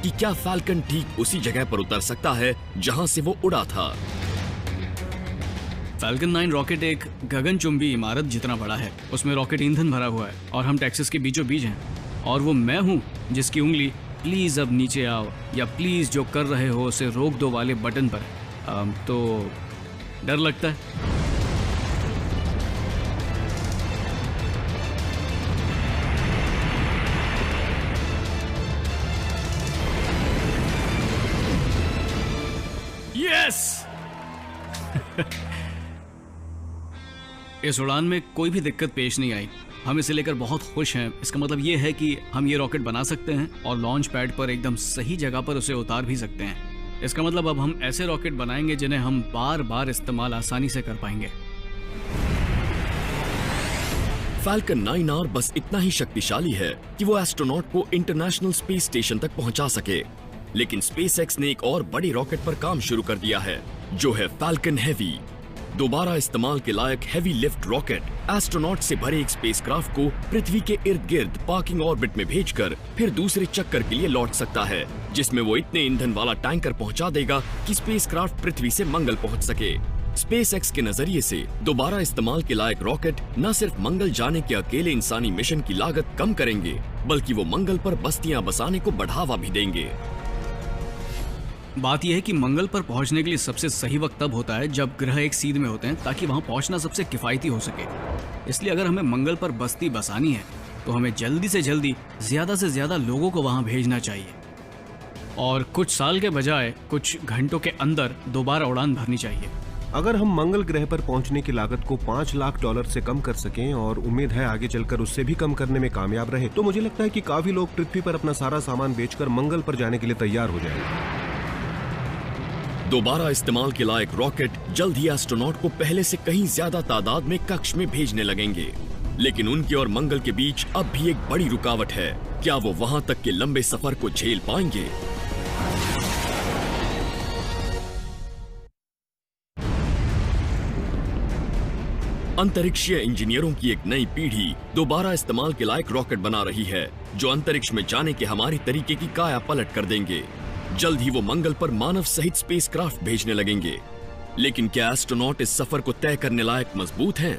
कि क्या फैल्कन ठीक उसी जगह पर उतर सकता है जहां से वो उड़ा था। फैल्कन 9 रॉकेट एक गगनचुंबी इमारत जितना बड़ा है। उसमें रॉकेट ईंधन भरा हुआ है और हम टेक्सास के बीचों बीच हैं। और वो मैं हूँ जिसकी उंगली प्लीज अब नीचे आओ या प्लीज जो कर रहे हो उसे रोक दो वाले बटन पर तो डर लगता है। यस इस उड़ान में कोई भी दिक्कत पेश नहीं आई। हम इसे लेकर बहुत खुश हैं। इसका मतलब ये है कि हम ये रॉकेट बना सकते हैं और लॉन्च पैड पर एकदम सही जगह पर उसे उतार भी सकते हैं। इसका मतलब अब हम ऐसे रॉकेट बनाएंगे जिन्हें हम बार बार इस्तेमाल आसानी से कर पाएंगे। फैल्कन 9R बस इतना ही शक्तिशाली है कि वो एस्ट्रोनॉट को इंटरनेशनल स्पेस स्टेशन तक पहुंचा सके। लेकिन स्पेसएक्स ने एक और बड़ी रॉकेट पर काम शुरू कर दिया है, जो है फैल्कन हेवी। दोबारा इस्तेमाल के लायक हेवी लिफ्ट रॉकेट एस्ट्रोनॉट से भरे एक स्पेसक्राफ्ट को पृथ्वी के इर्द गिर्द पार्किंग ऑर्बिट में भेजकर फिर दूसरे चक्कर के लिए लौट सकता है, जिसमें वो इतने ईंधन वाला टैंकर पहुंचा देगा कि स्पेसक्राफ्ट पृथ्वी से मंगल पहुंच सके। स्पेसएक्स के नजरिए से दोबारा इस्तेमाल के लायक रॉकेट न सिर्फ मंगल जाने के अकेले इंसानी मिशन की लागत कम करेंगे, बल्कि वो मंगल पर बस्तियां बसाने को बढ़ावा भी देंगे। बात यह है कि मंगल पर पहुंचने के लिए सबसे सही वक्त तब होता है जब ग्रह एक सीध में होते हैं, ताकि वहां पहुंचना सबसे किफायती हो सके। इसलिए अगर हमें मंगल पर बस्ती बसानी है तो हमें जल्दी से जल्दी ज्यादा से ज्यादा लोगों को वहां भेजना चाहिए और कुछ साल के बजाय कुछ घंटों के अंदर दोबारा उड़ान भरनी चाहिए। अगर हम मंगल ग्रह पर पहुंचने की लागत को $5 लाख से कम कर सकें और उम्मीद है आगे चलकर उससे भी कम करने में कामयाब रहे, तो मुझे लगता है कि काफी लोग पृथ्वी पर अपना सारा सामान बेचकर मंगल पर जाने के लिए तैयार हो जाएंगे। दोबारा इस्तेमाल के लायक रॉकेट जल्द ही एस्ट्रोनॉट को पहले से कहीं ज्यादा तादाद में कक्ष में भेजने लगेंगे। लेकिन उनके और मंगल के बीच अब भी एक बड़ी रुकावट है। क्या वो वहां तक के लंबे सफर को झेल पाएंगे? अंतरिक्षीय इंजीनियरों की एक नई पीढ़ी दोबारा इस्तेमाल के लायक रॉकेट बना रही है, जो अंतरिक्ष में जाने के हमारे तरीके की काया पलट कर देंगे। जल्द ही वो मंगल पर मानव सहित स्पेसक्राफ्ट भेजने लगेंगे। लेकिन क्या एस्ट्रोनॉट इस सफर को तय करने लायक मजबूत हैं?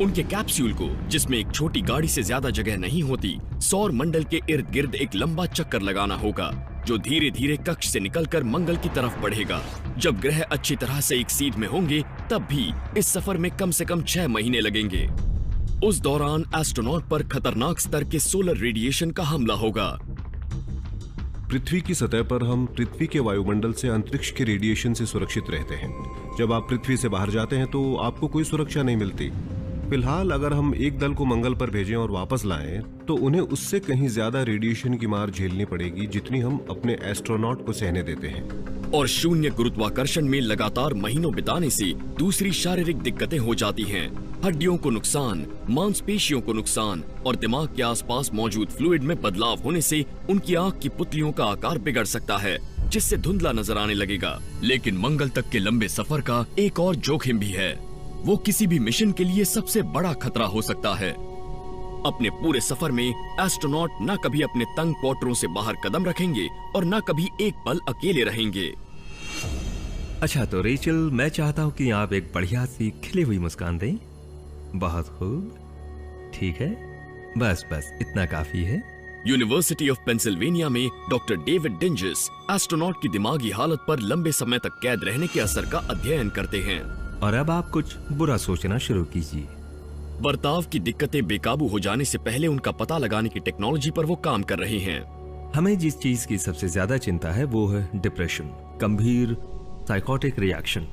उनके कैप्सूल को, जिसमें एक छोटी गाड़ी से ज्यादा जगह नहीं होती, सौर मंडल के इर्द गिर्द एक लंबा चक्कर लगाना होगा, जो धीरे धीरे कक्ष से निकलकर मंगल की तरफ बढ़ेगा। जब ग्रह अच्छी तरह से एक सीध में होंगे, तब भी इस सफर में कम से कम 6 महीने लगेंगे। उस दौरान एस्ट्रोनॉट पर खतरनाक स्तर के सोलर रेडिएशन का हमला होगा। पृथ्वी की सतह पर हम पृथ्वी के वायुमंडल से अंतरिक्ष के रेडिएशन से सुरक्षित रहते हैं। जब आप पृथ्वी से बाहर जाते हैं तो आपको कोई सुरक्षा नहीं मिलती। फिलहाल अगर हम एक दल को मंगल पर भेजें और वापस लाएं, तो उन्हें उससे कहीं ज्यादा रेडिएशन की मार झेलनी पड़ेगी जितनी हम अपने एस्ट्रोनॉट को सहने देते हैं। और शून्य गुरुत्वाकर्षण में लगातार महीनों बिताने से दूसरी शारीरिक दिक्कतें हो जाती हैं। हड्डियों को नुकसान, मांसपेशियों को नुकसान और दिमाग के आसपास मौजूद फ्लूइड में बदलाव होने से उनकी आंख की पुतलियों का आकार बिगड़ सकता है, जिससे धुंधला नजर आने लगेगा। लेकिन मंगल तक के लंबे सफर का एक और जोखिम भी है। वो किसी भी मिशन के लिए सबसे बड़ा खतरा हो सकता है। अपने पूरे सफर में एस्ट्रोनॉट न कभी अपने तंग क्वार्टरों से बाहर कदम रखेंगे और न कभी एक पल अकेले रहेंगे। अच्छा, तो रेचल, मैं चाहता हूँ कि आप एक बढ़िया सी खिली हुई मुस्कान दें। बहुत खूब, ठीक है, बस इतना काफी है। यूनिवर्सिटी ऑफ पेंसिल्वेनिया में डॉक्टर डेविड डिंजिस एस्ट्रोनॉट की दिमागी हालत पर लंबे समय तक कैद रहने के असर का अध्ययन करते हैं। और अब आप कुछ बुरा सोचना शुरू कीजिए। बर्ताव की दिक्कतें बेकाबू हो जाने से पहले उनका पता लगाने की टेक्नोलॉजी पर वो काम कर रहे हैं। हमें जिस चीज की सबसे ज्यादा चिंता है वो है डिप्रेशन, गंभीर साइकोटिक रिएक्शन,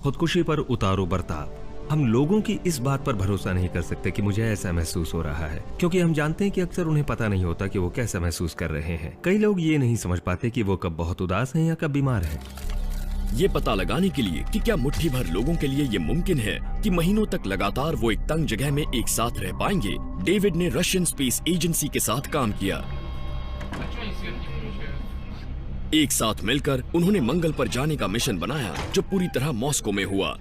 खुदकुशी पर उतारू बर्ताव। हम लोगों की इस बात पर भरोसा नहीं कर सकते कि मुझे ऐसा महसूस हो रहा है, क्योंकि हम जानते हैं कि अक्सर उन्हें पता नहीं होता कि वो कैसा महसूस कर रहे हैं। कई लोग ये नहीं समझ पाते कि वो कब बहुत उदास हैं या कब बीमार हैं। ये पता लगाने के लिए कि क्या मुट्ठी भर लोगों के लिए ये मुमकिन है कि महीनों तक लगातार वो एक तंग जगह में एक साथ रह पाएंगे, डेविड ने रशियन स्पेस एजेंसी के साथ काम किया। एक साथ मिलकर उन्होंने मंगल पर जाने का मिशन बनाया, जो पूरी तरह मॉस्को में हुआ।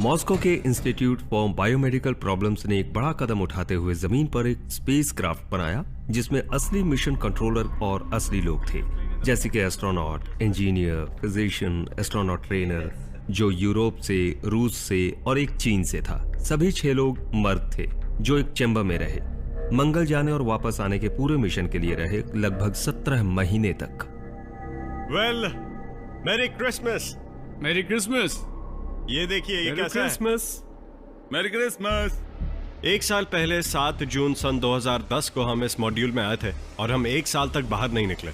मॉस्को के इंस्टीट्यूट फॉर बायोमेडिकल प्रॉब्लम्स ने एक बड़ा कदम उठाते हुए जमीन पर एक स्पेस क्राफ्ट बनाया जिसमें असली मिशन कंट्रोलर और असली लोग थे, जैसे कि astronaut, engineer, physician, astronaut trainer, जो यूरोप से, रूस से और एक चीन से था। सभी 6 लोग मर्द थे जो एक चैम्बर में रहे। मंगल जाने और वापस आने के पूरे मिशन के लिए रहे लगभग 17 महीने तक। Well, merry Christmas. मेरी क्रिसमस। ये देखिए, ये कैसा है? Merry Christmas. 1 साल पहले 7 जून सन 2010 को हम इस मॉड्यूल में आए थे और हम 1 साल तक बाहर नहीं निकले,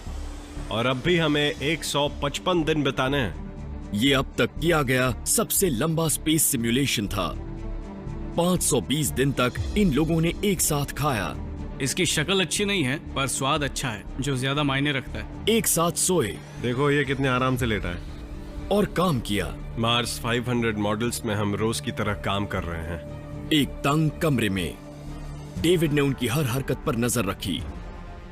और अब भी हमें 155 दिन बिताने हैं। ये अब तक किया गया सबसे लंबा स्पेस सिमुलेशन था। 520 दिन तक इन लोगों ने एक साथ खाया, इसकी शक्ल अच्छी नहीं है पर स्वाद अच्छा है, जो ज्यादा मायने रखता है। एक साथ सोए देखो ये कितने आराम से लेटा है। और काम किया। मार्स 500 मॉडल्स में हम रोज की तरह काम कर रहे हैं। एक तंग कमरे में डेविड ने उनकी हर हरकत पर नजर रखी।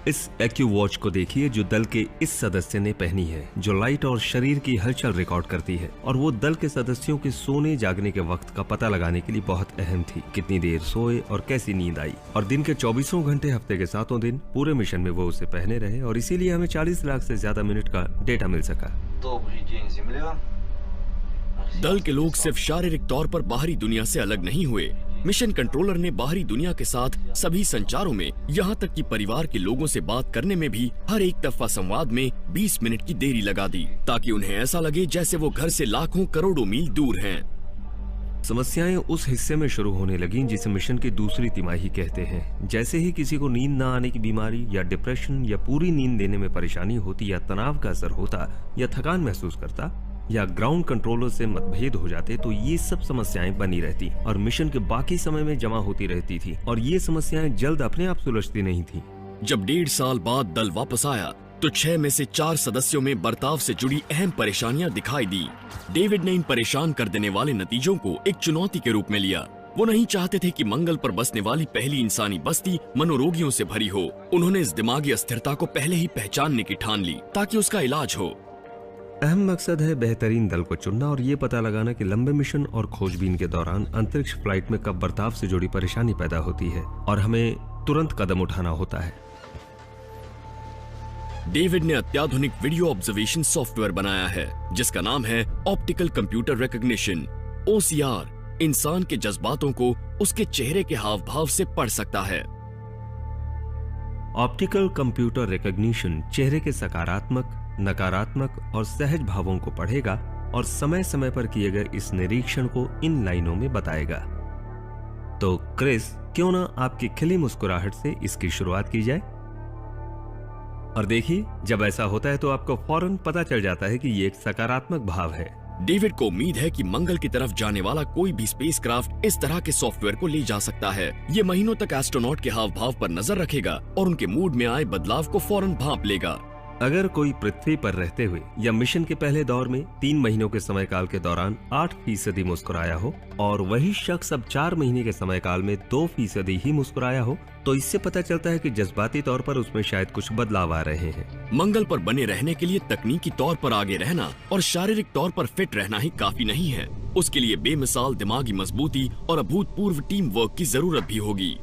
इस एक्यू वॉच को देखिए जो दल के इस सदस्य ने पहनी है, जो लाइट और शरीर की हलचल रिकॉर्ड करती है, और वो दल के सदस्यों के सोने जागने के वक्त का पता लगाने के लिए बहुत अहम थी। कितनी देर सोए और कैसी नींद आई, और दिन के 24 घंटे हफ्ते के 7 दिन पूरे मिशन में वो उसे पहने रहे, और इसीलिए हमें 40 लाख से ज्यादा मिनट का डेटा मिल सका। दल के लोग सिर्फ शारीरिक तौर पर बाहरी दुनिया से अलग नहीं हुए। मिशन कंट्रोलर ने बाहरी दुनिया के साथ सभी संचारों में, यहाँ तक कि परिवार के लोगों से बात करने में भी हर एक दफा संवाद में 20 मिनट की देरी लगा दी, ताकि उन्हें ऐसा लगे जैसे वो घर से लाखों करोड़ों मील दूर हैं। समस्याएं उस हिस्से में शुरू होने लगीं जिसे मिशन की दूसरी तिमाही कहते हैं। जैसे ही किसी को नींद न आने की बीमारी या डिप्रेशन या पूरी नींद लेने में परेशानी होती, या तनाव का असर होता, या थकान महसूस करता, या ग्राउंड कंट्रोलर से मतभेद हो जाते, तो ये सब समस्याएं बनी रहती और मिशन के बाकी समय में जमा होती रहती थी, और ये समस्याएं जल्द अपने आप सुलझती नहीं थी। जब 1.5 साल बाद दल वापस आया तो 6 में से 4 सदस्यों में बर्ताव से जुड़ी अहम परेशानियां दिखाई दी। डेविड ने इन परेशान कर देने वाले नतीजों को एक चुनौती के रूप में लिया। वो नहीं चाहते थे कि मंगल पर बसने वाली पहली इंसानी बस्ती मनोरोगियों से भरी हो। उन्होंने इस दिमागी अस्थिरता को पहले ही पहचानने की ठान ली ताकि उसका इलाज हो। अहम मकसद है बेहतरीन दल को चुनना और ये पता लगाना कि लंबे मिशन और खोजबीन के दौरान अंतरिक्ष फ्लाइट में कब बर्ताव से जुड़ी परेशानी पैदा होती है, और हमें तुरंत कदम उठाना होता है। डेविड ने अत्याधुनिक वीडियो ऑब्जर्वेशन सॉफ्टवेयर बनाया है जिसका नाम है ऑप्टिकल कंप्यूटर रिकॉग्निशन, OCR। इंसान के जज्बातों को उसके चेहरे के हाव भाव से पढ़ सकता है। ऑप्टिकल कंप्यूटर रिकॉग्निशन चेहरे के सकारात्मक, नकारात्मक और सहज भावों को पढ़ेगा और समय समय पर किए गए इस निरीक्षण को इन लाइनों में बताएगा। तो क्रिस, क्यों ना आपकी खिली मुस्कुराहट से इसकी शुरुआत की जाए। और देखिए, जब ऐसा होता है तो आपको फौरन पता चल जाता है कि ये एक सकारात्मक भाव है। डेविड को उम्मीद है कि मंगल की तरफ जाने वाला कोई भी स्पेसक्राफ्ट इस तरह के सॉफ्टवेयर को ले जा सकता है। ये महीनों तक एस्ट्रोनॉट के हाव भाव पर नजर रखेगा और उनके मूड में आए बदलाव को फौरन भांप लेगा। अगर कोई पृथ्वी पर रहते हुए या मिशन के पहले दौर में 3 महीनों के समय काल के दौरान 8% मुस्कुराया हो, और वही शख्स अब 4 महीने के समय काल में 2% ही मुस्कुराया हो, तो इससे पता चलता है कि जज्बाती तौर पर उसमें शायद कुछ बदलाव आ रहे हैं। मंगल पर बने रहने के लिए तकनीकी तौर पर आगे रहना और शारीरिक तौर पर फिट रहना ही काफी नहीं है। उसके लिए बेमिसाल दिमागी मजबूती और अभूतपूर्व टीम वर्क की जरूरत भी होगी।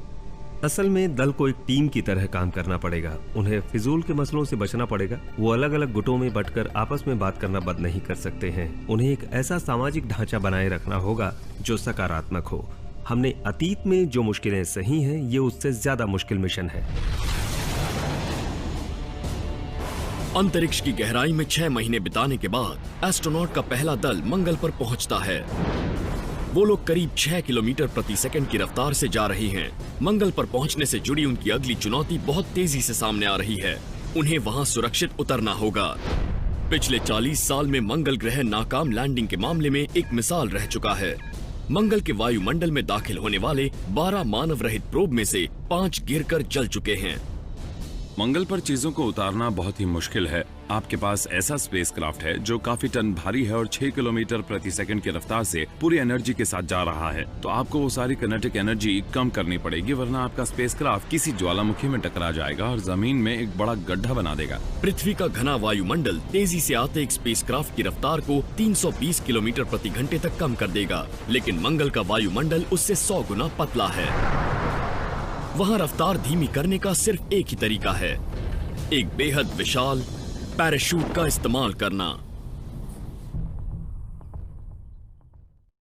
असल में दल को एक टीम की तरह काम करना पड़ेगा। उन्हें फिजूल के मसलों से बचना पड़ेगा। वो अलग अलग गुटों में बंटकर आपस में बात करना बंद नहीं कर सकते हैं। उन्हें एक ऐसा सामाजिक ढांचा बनाए रखना होगा जो सकारात्मक हो। हमने अतीत में जो मुश्किलें सही हैं, ये उससे ज्यादा मुश्किल मिशन है। अंतरिक्ष की गहराई में 6 महीने बिताने के बाद एस्ट्रोनॉट का पहला दल मंगल पर पहुंचता है। वो लोग करीब 6 किलोमीटर प्रति सेकंड की रफ्तार से जा रहे हैं। मंगल पर पहुंचने से जुड़ी उनकी अगली चुनौती बहुत तेजी से सामने आ रही है। उन्हें वहां सुरक्षित उतरना होगा। पिछले 40 साल में मंगल ग्रह नाकाम लैंडिंग के मामले में एक मिसाल रह चुका है। मंगल के वायुमंडल में दाखिल होने वाले 12 मानव रहित प्रोब में से 5 गिरकर जल चुके हैं। मंगल पर चीजों को उतारना बहुत ही मुश्किल है। आपके पास ऐसा स्पेसक्राफ्ट है जो काफी टन भारी है और 6 किलोमीटर प्रति सेकंड की रफ्तार से पूरी एनर्जी के साथ जा रहा है। तो आपको वो सारी किनेटिक एनर्जी कम करनी पड़ेगी, वरना आपका स्पेसक्राफ्ट किसी ज्वालामुखी में टकरा जाएगा और जमीन में एक बड़ा गड्ढा बना देगा। पृथ्वी का घना वायुमंडल तेजी से आते एक स्पेसक्राफ्ट की रफ्तार को 320 किलोमीटर प्रति घंटे तक कम कर देगा, लेकिन मंगल का वायुमंडल उससे 100 गुना पतला है। वहाँ रफ्तार धीमी करने का सिर्फ एक ही तरीका है, एक बेहद विशाल पैराशूट का इस्तेमाल करना।